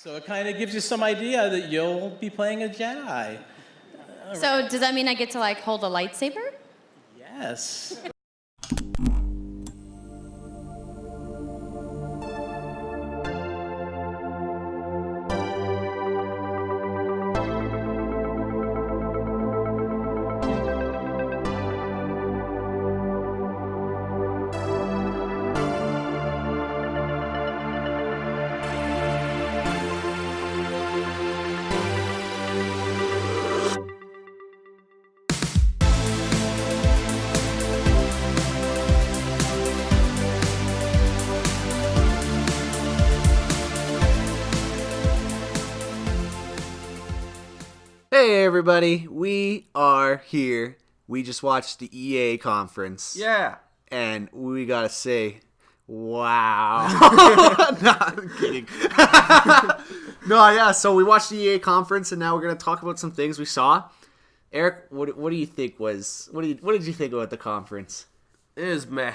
So it kind of gives you some idea that you'll be playing a Jedi. So does that mean I get to like hold a lightsaber? Yes. Hey everybody, we are here. We just watched the EA conference. Yeah. And we gotta say, wow. No, I'm kidding. No, yeah, so we watched the EA conference and now we're gonna talk about some things we saw. Eric, what do you think what did you think about the conference? It is meh.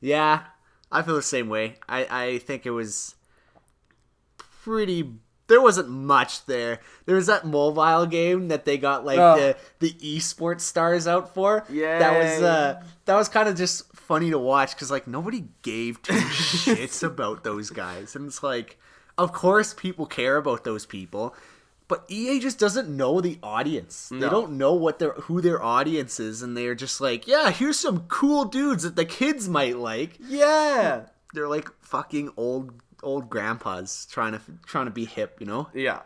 Yeah, I feel the same way. I think it was pretty. There wasn't much there. There was that mobile game that they got like the esports stars out for. Yeah, that was kind of just funny to watch because like nobody gave two shits about those guys, and it's like, of course people care about those people, but EA just doesn't know the audience. No. They don't know who their audience is, and they're just like, yeah, here's some cool dudes that the kids might like. Yeah. They're like fucking old grandpas trying to be hip, you know? Yeah.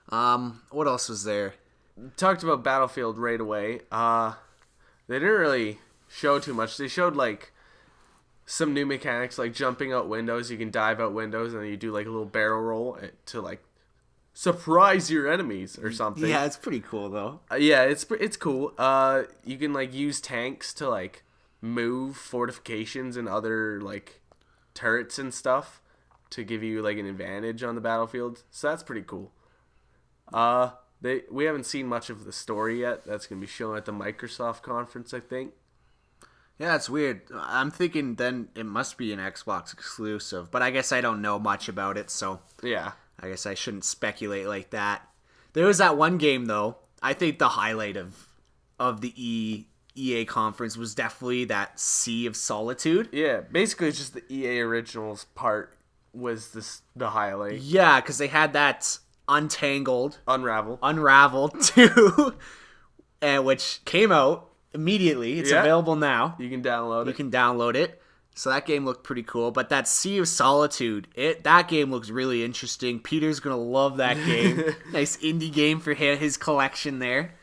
What else was there? Talked about Battlefield right away. They didn't really show too much. They showed like some new mechanics, like jumping out windows. You can dive out windows, and then you do like a little barrel roll to like surprise your enemies or something. Yeah, it's pretty cool though. Yeah, it's cool. You can like use tanks to like move fortifications and other like turrets and stuff to give you like an advantage on the battlefield. So that's pretty cool. We haven't seen much of the story yet. That's gonna be shown at the Microsoft conference, I think. Yeah, it's weird. I'm thinking then it must be an Xbox exclusive, but I guess I don't know much about it, so Yeah. I guess I shouldn't speculate like that. There was that one game though. I think the highlight of the EA conference was definitely that Sea of Solitude. Yeah, basically it's just the EA Originals part was the highlight. Yeah, because they had that Unraveled 2, and which came out immediately. It's available now. You can download it. You can download it. So that game looked pretty cool. But that Sea of Solitude, that game looks really interesting. Peter's gonna love that game. Nice indie game for his collection there.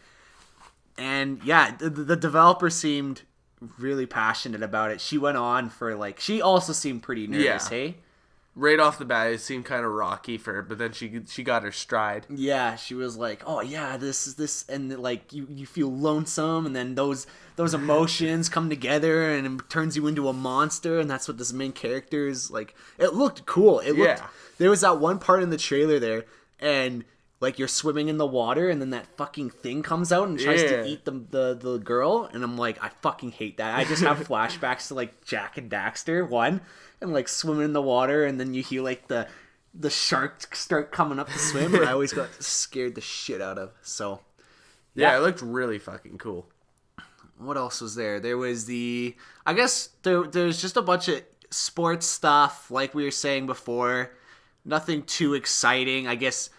And yeah, the developer seemed really passionate about it. She went on for like, she also seemed pretty nervous, hey? Right off the bat, it seemed kind of rocky for her, but then she got her stride. Yeah, she was like, oh yeah, this, and like you feel lonesome, and then those emotions come together, and it turns you into a monster, and that's what this main character is like. It looked cool. There was that one part in the trailer there, and like you're swimming in the water, and then that fucking thing comes out and tries to eat the girl, and I'm like, I fucking hate that. I just have flashbacks to like Jak and Daxter 1, and like swimming in the water, and then you hear like the sharks start coming up to swim, and I always got scared the shit out of. So yeah, it looked really fucking cool. What else was there? There was I guess there's just a bunch of sports stuff, like we were saying before. Nothing too exciting, I guess.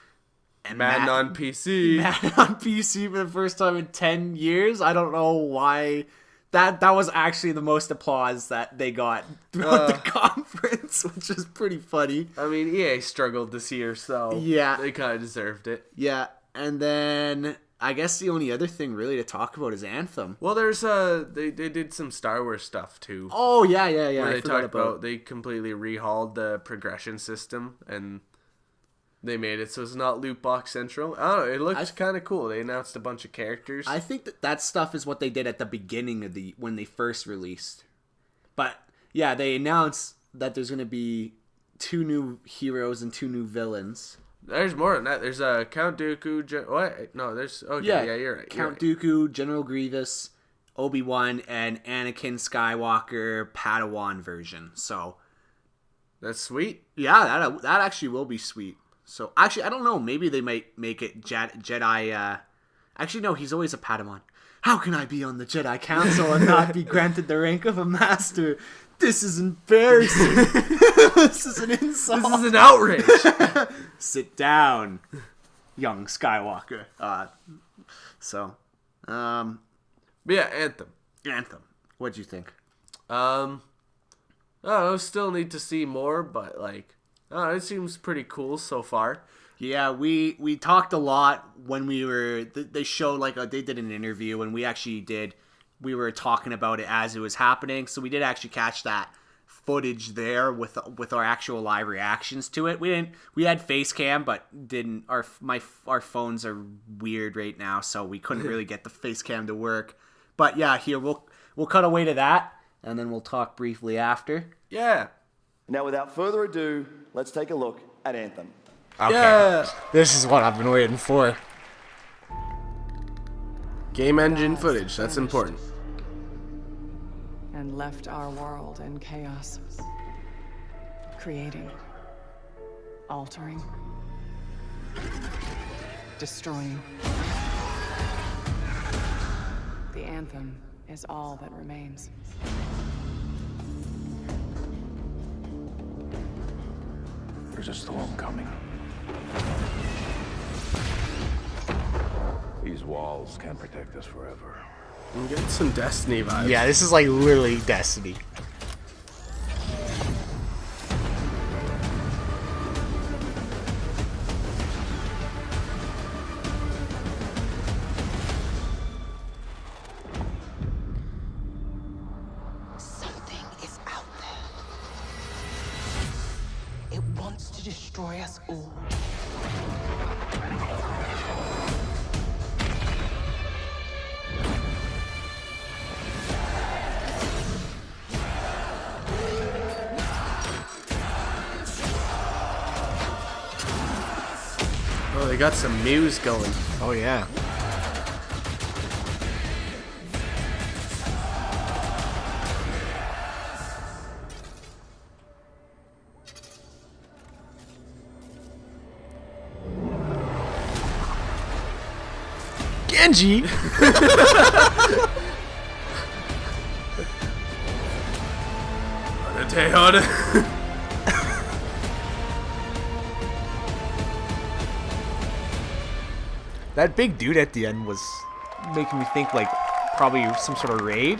And Madden on PC. Madden on PC for the first time in 10 years. I don't know why. That was actually the most applause that they got throughout the conference, which is pretty funny. I mean, EA struggled this year, so yeah, they kind of deserved it. Yeah, and then I guess the only other thing really to talk about is Anthem. Well, there's they did some Star Wars stuff too. Oh yeah. Where they talked about they completely rehauled the progression system and they made it so it's not loot box central. I don't know. It looks kind of cool. They announced a bunch of characters. I think that stuff is what they did at the beginning of when they first released. But yeah, they announced that there's going to be 2 new heroes and 2 new villains. There's more than that. There's Count Dooku. What? No, there's. Okay, yeah, you're right. Count Dooku, General Grievous, Obi-Wan, and Anakin Skywalker Padawan version. So That's sweet. Yeah, that actually will be sweet. So actually, I don't know. Maybe they might make it Jedi. Actually, no. He's always a Padawan. How can I be on the Jedi Council and not be granted the rank of a master? This is embarrassing. This is an insult. This is an outrage. Sit down, young Skywalker. But yeah, Anthem. Anthem. What'd you think? I don't know, still need to see more, but like, it seems pretty cool so far. Yeah, we talked a lot when we were. They showed they did an interview, and we actually did. We were talking about it as it was happening, so we did actually catch that footage there with our actual live reactions to it. We had face cam, but didn't. Our phones are weird right now, so we couldn't really get the face cam to work. But yeah, here we'll cut away to that, and then we'll talk briefly after. Yeah. Now, without further ado, let's take a look at Anthem. Okay. Yeah. This is what I've been waiting for. Game engine footage. That's important. And left our world in chaos. Creating. Altering. Destroying. The Anthem is all that remains. There's a storm coming. These walls can't protect us forever. I'm getting some Destiny vibes. Yeah, this is like literally Destiny. Something is out there. It wants to destroy us all. Oh, they got some Muse going. Oh yeah. Genji. That big dude at the end was making me think like probably some sort of raid.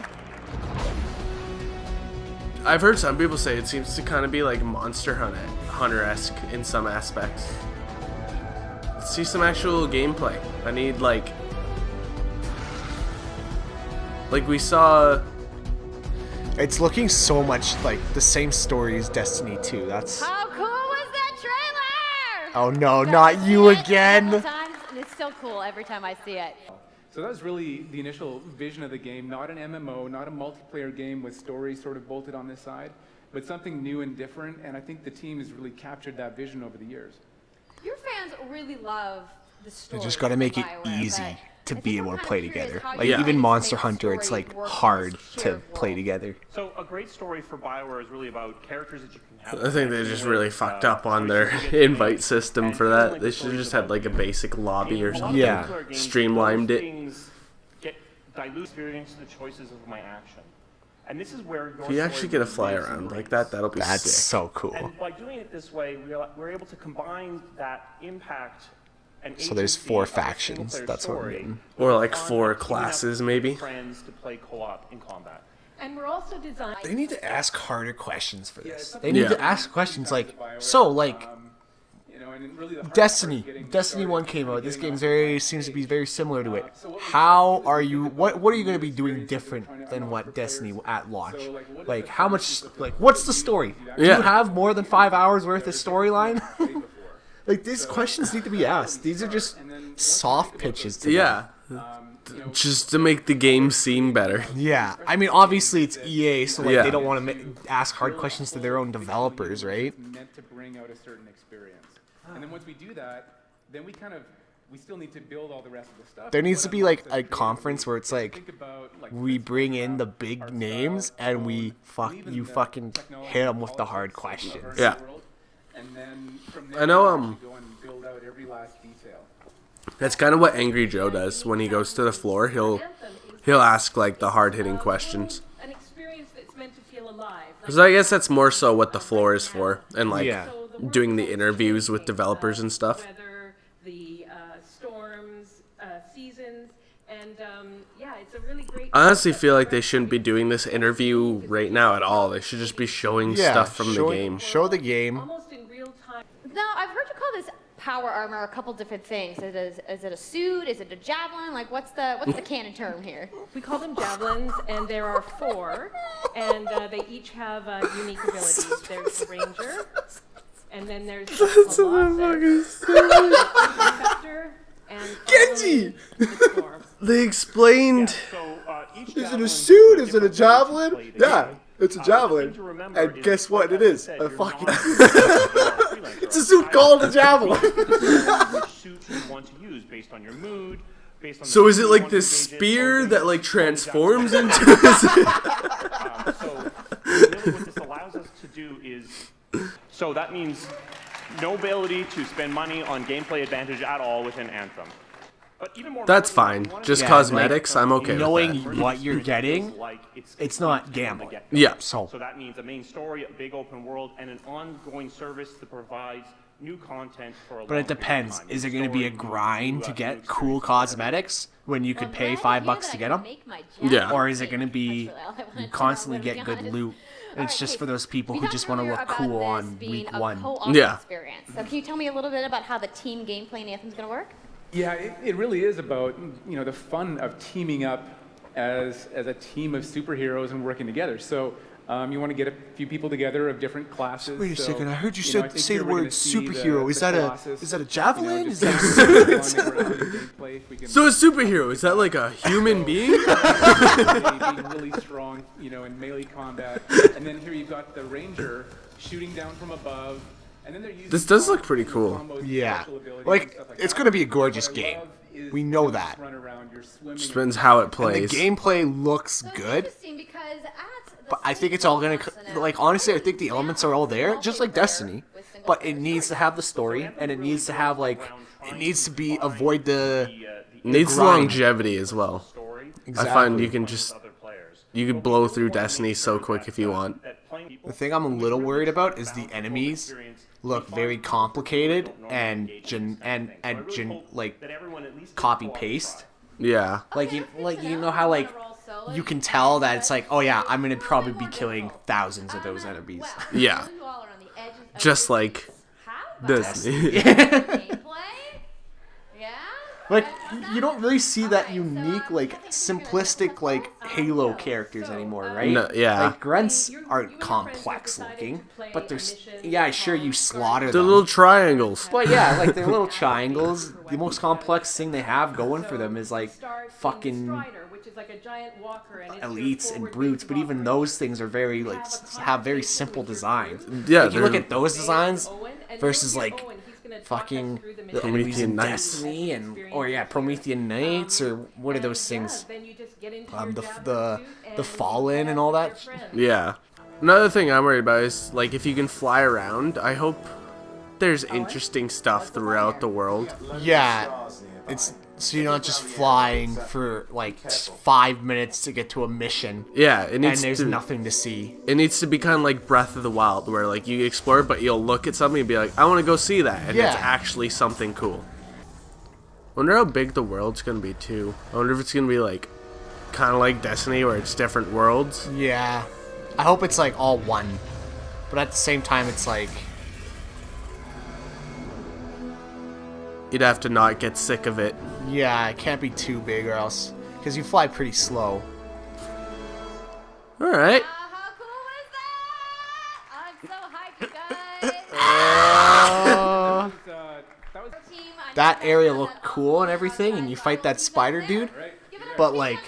I've heard some people say it seems to kind of be like Monster Hunter-esque in some aspects. Let's see some actual gameplay. I need like we saw. It's looking so much like the same story as Destiny 2. That's. How cool was that trailer? Oh no, not you again. Times, and it's still cool every time I see it. So that was really the initial vision of the game, not an MMO, not a multiplayer game with stories sort of bolted on this side, but something new and different, and I think the team has really captured that vision over the years. Your fans really love the story. They just got to make it BioWare, easy to I be think able I'm to kinda play curious together. how Like you even guys Monster make Hunter, it's story like work in hard this to shared play world. together. So a great story for BioWare is really about characters that you can have. I think they just really fucked up on their invite system for that. They should have just had like a basic lobby or something. Yeah. Streamlined it. Get dilute experience the choices of my action. And this is where If you actually get a fly around like that, that'll be That's sick. so cool. And by doing it this way, we're able to combine that impact and So there's agency 4 of a factions, single-player that's what I'm story getting. Or like on 4 teaming up classes with maybe. friends to play co-op in combat. And we're also designing. They need to ask harder questions for this. They need to Yeah. ask questions like, so like You know, and really the hard Destiny. part of getting Destiny started 1 came out. and This getting game's off seems to be very similar to it. How are you what are you going to be doing different than what Destiny at launch? Like how much like what's the story? Do Yeah. you have more than 5 hours worth of storyline? Like these questions need to be asked. These are just soft pitches to them. Yeah. Just to make the game seem better. Yeah. I mean obviously it's EA so like Yeah. they don't want to ask hard questions to their own developers, right? It's meant to bring out a certain experience. And then once we do that, then we kind of we still need to build all the rest of the stuff. There needs What to be unlocks like us a conference where it's like think about, like, we principles bring in around the big art names style, and we tone, even the fucking technology hit them and with the politics hard of questions. our Yeah. world. And then from I there, know, we actually go and build out every last detail. That's kind of what Angry Joe does when he goes to the floor. He'll ask like the hard hitting questions. An experience that's meant to feel alive. Because I guess that's more so what the floor is for, and like Yeah. doing the interviews with developers and stuff. Weather, the storms, seasons, and yeah, it's a really great. I honestly feel like they shouldn't be doing this interview right now at all. They should just be showing stuff from the game. Show the game. Almost in real time. Now, I've heard you call this power armor a couple different things. Is it a suit? Is it a javelin? Like, what's the canon term here? We call them javelins, and there are 4, and they each have unique abilities. There's the ranger, and then there's the colossus, interceptor, and Genji! the storm. They explained. Is it a suit? Is it a javelin? Yeah, it's a javelin. And guess what it is? A fucking... It's a suit called a javelin. Which suit you want to use based on your mood, based on. So is it like this spear that like transforms into? So really, what this allows us to do is, so that means no ability to spend money on gameplay advantage at all within Anthem. But even more That's importantly, fine. we wanted Just to- cosmetics. I'm okay with Knowing that. what you're getting, Like, it's not complete from the gambling. get-go. Yeah. So So that means a main story, a big open world, and an ongoing service that provides new content for a But it depends. Is it going to be a grind to get cool cosmetics when you could pay $5 to get them? Yeah. Or is it going to be you constantly get good loot? And it's just for those people who just want to look cool on week 1. Yeah. Experience. So can you tell me a little bit about how the team gameplay in Anthem's going to work? Yeah, it really is about, you know, the fun of teaming up as a team of superheroes and working together. So you want to get a few people together of different classes. Wait a So, second, I heard you know, said I think say here the we're word gonna see superhero. the Is that Colossus, a javelin? Is that a just suit? on the ground in gameplay, if we can So a superhero, is that like a human being? being really strong, you know, in melee combat. And then here you've got the ranger shooting down from above. And then they're using This does look pretty cool. combos, Yeah. special abilities Like, and stuff like it's that. going to be a gorgeous What I game. love is We know you that. run around, you're swimming Just depends how it And the plays. gameplay looks good. Interesting because at But I think it's all gonna, like, honestly, I think the elements are all there, just like Destiny. But it needs to have the story, and it needs to have, like, it needs to be, avoid the... Needs grind. longevity as well. I find you can just, you can blow through Destiny so quick if you want. The thing I'm a little worried about is the enemies look very complicated and like copy paste. Yeah. Like you know how like you can tell that it's like, oh yeah, I'm gonna probably be killing thousands of those enemies. Yeah. Just like Destiny. Like you don't really see that unique, like simplistic, like Halo characters anymore, right? No, yeah. Like grunts aren't complex looking, but there's sure you slaughter The them. little triangles. But yeah, like they're little triangles. The most complex thing they have going for them is like fucking elites and brutes. But even those things are very like have very simple designs. Yeah, like, you look they're- at those designs versus like fucking the enemies in Promethean Knights. Destiny and Promethean Knights or what are those things? The Fallen and all that. Yeah. Another thing I'm worried about is, like, if you can fly around, I hope there's interesting stuff throughout the world. Yeah, it's so you're not just flying for like 5 minutes to get to a mission. Yeah, it And needs there's to, nothing to see. It needs to be kind of like Breath of the Wild, where, like, you explore, but you'll look at something and be like, I want to go see that, and it's Yeah. actually something cool. Wonder how big the world's gonna be, too. I wonder if it's gonna be, like, kind of like Destiny, where it's different worlds. Yeah, I hope it's like all one, but at the same time, it's like You'd have to not get sick of it. yeah, it can't be too big or else because you fly pretty slow. All right. How cool was that? I'm so hyped, you guys. That was That area looked cool and everything, and you fight that spider dude. But like,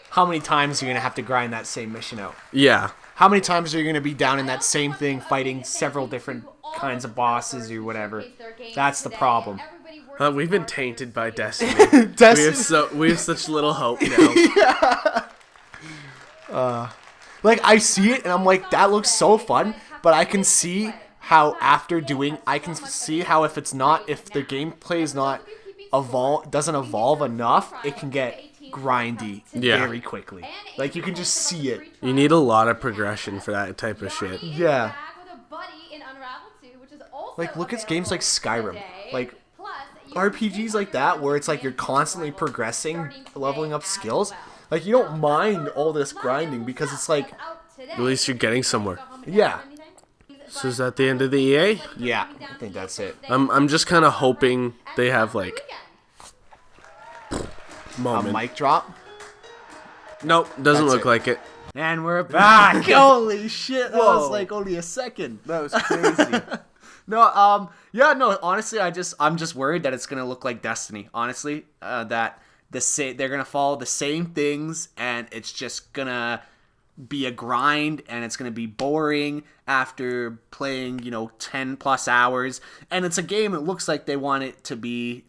how many times are you gonna have to grind that same mission out? Yeah. How many times are you gonna be down in that same thing fighting several different kinds of bosses or whatever. That's the problem. We've been tainted by Destiny. We have such little hope now. Like, I see it and I'm like, that looks so fun, but I can see how I can see how if the gameplay is not doesn't evolve enough, it can get grindy very quickly. Like, you can just see it. You need a lot of progression for that type of shit. Yeah. Like, look at games like Skyrim. Like, RPGs like that where it's like you're constantly progressing, leveling up skills. Like, you don't mind all this grinding because it's like... At least you're getting somewhere. Yeah. So is that the end of the EA? Yeah, I think that's it. I'm just kind of hoping they have, like... A mic drop? Nope, doesn't look like it. And we're back! Holy shit, that was like only a second. That was crazy. No, honestly, I'm just worried that it's gonna look like Destiny. Honestly, that they're gonna follow the same things, and it's just gonna be a grind, and it's gonna be boring after playing 10 plus hours. And it's a game. It looks like they want it to be.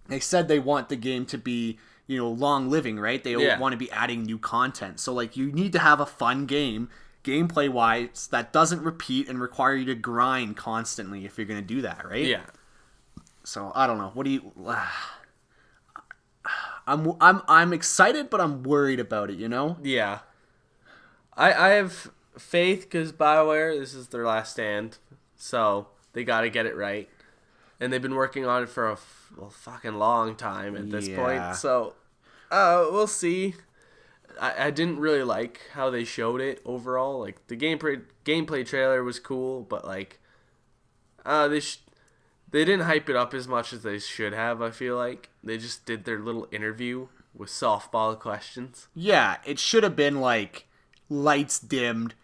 They said they want the game to be long living, right? They want to be adding new content. So like, you need to have a fun game. Gameplay wise, that doesn't repeat and require you to grind constantly if you're gonna do that, right? Yeah. So I don't know. What do you? I'm excited, but I'm worried about it. Yeah. I have faith because BioWare, this is their last stand, so they got to get it right, and they've been working on it for a fucking long time at this point. So we'll see. I didn't really like how they showed it overall. Like, the gameplay trailer was cool, but like they didn't hype it up as much as they should have. I feel like they just did their little interview with softball questions. Yeah, it should have been like lights dimmed.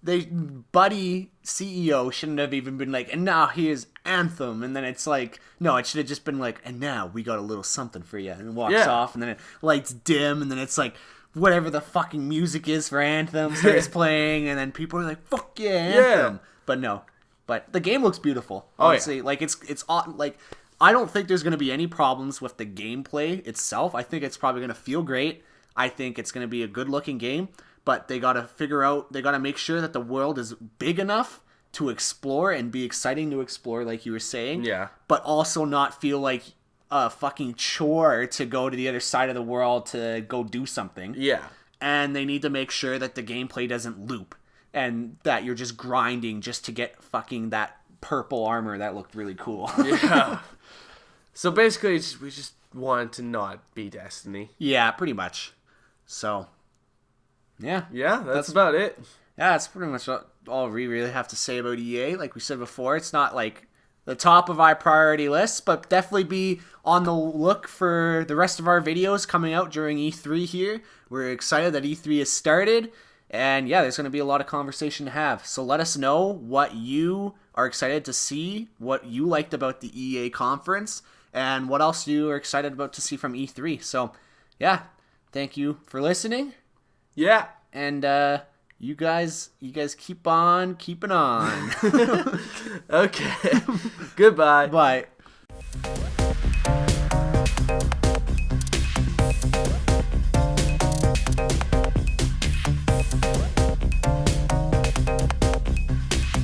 Buddy CEO shouldn't have even been like, and now here's Anthem, and then it's like, no, it should have just been like, and now we got a little something for you, and walks off, and then it lights dim, and then it's like, whatever the fucking music is for Anthem starts playing, and then people are like, fuck yeah, Anthem. But no. But the game looks beautiful. Honestly, like it's like, I don't think there's gonna be any problems with the gameplay itself. I think it's probably gonna feel great. I think it's gonna be a good looking game, but they gotta make sure that the world is big enough to explore and be exciting to explore, like you were saying. Yeah. But also not feel like a fucking chore to go to the other side of the world to go do something. Yeah. And they need to make sure that the gameplay doesn't loop and that you're just grinding just to get fucking that purple armor that looked really cool. Yeah. So basically, we just wanted to not be Destiny. Yeah, pretty much. So, yeah. Yeah, that's about it. Yeah, that's pretty much all we really have to say about EA. Like we said before, it's not like the top of our priority list, but definitely be on the look for the rest of our videos coming out during E3 here. We're excited that E3 has started, and yeah, there's going to be a lot of conversation to have. So let us know what you are excited to see, what you liked about the EA conference, and what else you are excited about to see from E3. So yeah, thank you for listening. Yeah. And you guys keep on keeping on. Okay. Goodbye. Bye.